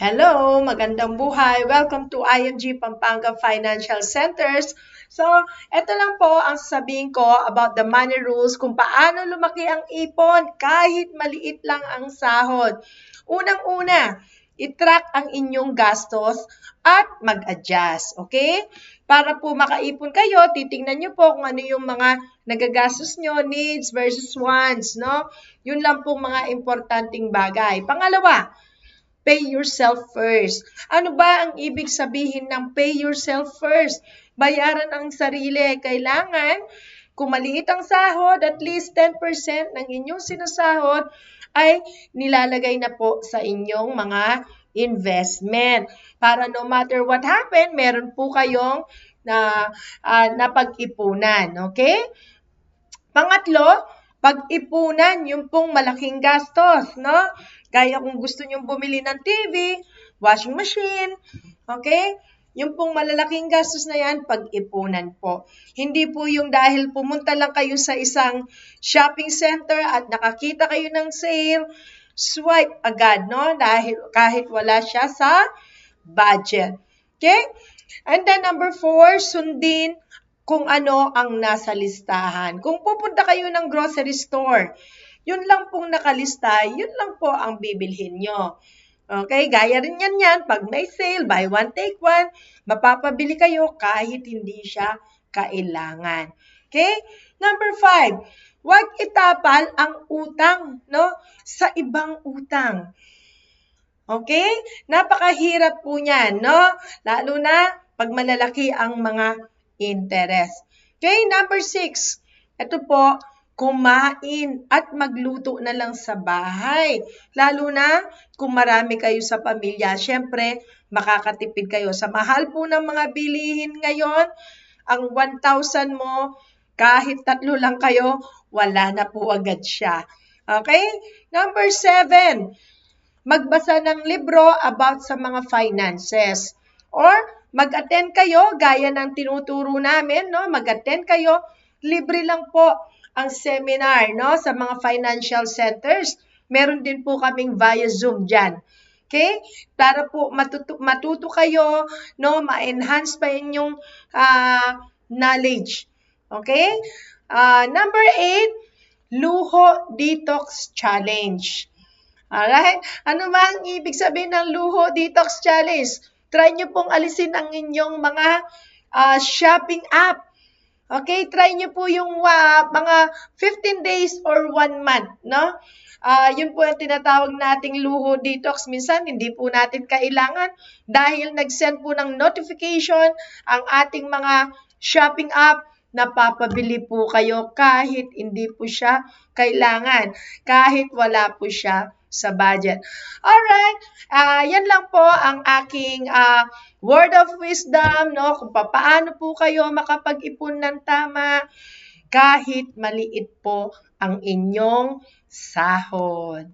Hello, magandang buhay. Welcome to IMG Pampanga Financial Centers. So, ito lang po ang sabihin ko about the money rules, kung paano lumaki ang ipon kahit maliit lang ang sahod. Unang-una, i-track ang inyong gastos at mag-adjust, okay? Para po makaipon kayo, titingnan nyo po kung ano yung mga nagagastos nyo, needs versus wants, no? Yun lang po mga importanteng bagay. Pangalawa, pay yourself first. Ano ba ang ibig sabihin ng pay yourself first? Bayaran ang sarili. Kailangan, kung maliit ang sahod, at least 10% ng inyong sinasahod ay nilalagay na po sa inyong mga investment. Para no matter what happen, meron po kayong napag-ipunan. Okay? Pangatlo, pag-ipunan yung pong malaking gastos, no? Gaya kung gusto nyong bumili ng TV, washing machine, okay? Yung pong malalaking gastos na yan, pag-ipunan po. Hindi po yung dahil pumunta lang kayo sa isang shopping center at nakakita kayo ng sale, swipe agad, no? Dahil kahit wala siya sa budget. Okay? And then number 4, sundin kung ano ang nasa listahan. Kung pupunta kayo ng grocery store, yun lang pong nakalista, yun lang po ang bibilhin nyo. Okay, gaya rin yan. Pag may sale, buy one, take one, mapapabili kayo kahit hindi siya kailangan. Okay? Number 5, huwag itapal ang utang, no? Sa ibang utang. Okay? Napakahirap po niyan, no? Lalo na pag malalaki ang mga interest. Okay, number 6. Ito po, kumain at magluto na lang sa bahay. Lalo na kung marami kayo sa pamilya, syempre makakatipid kayo. Sa mahal po ng mga bilihin ngayon, ang 1,000 mo, kahit 3 lang kayo, wala na po agad siya. Okay? Number 7, magbasa ng libro about sa mga finances. Or mag-attend kayo, gaya ng tinuturo namin, no? Mag-attend kayo, libre lang po ang seminar, no? Sa mga financial centers. Meron din po kaming via Zoom dyan. Okay? Para po matuto kayo, no? Ma-enhance pa inyong knowledge. Okay? Number 8, Luho Detox Challenge. Alright? Ano ba ang ibig sabihin ng Luho Detox Challenge? Try nyo pong alisin ang inyong mga shopping app. Okay? Try nyo po yung mga 15 days or 1 month, no? Yun po ang tinatawag nating Luho Detox. Minsan, hindi po natin kailangan dahil nag-send po ng notification ang ating mga shopping app, napapabili po kayo kahit hindi po siya kailangan, kahit wala po siya sa budget. Alright, yan lang po ang aking word of wisdom, no? Kung paano po kayo makapag-ipon ng tama kahit maliit po ang inyong sahod.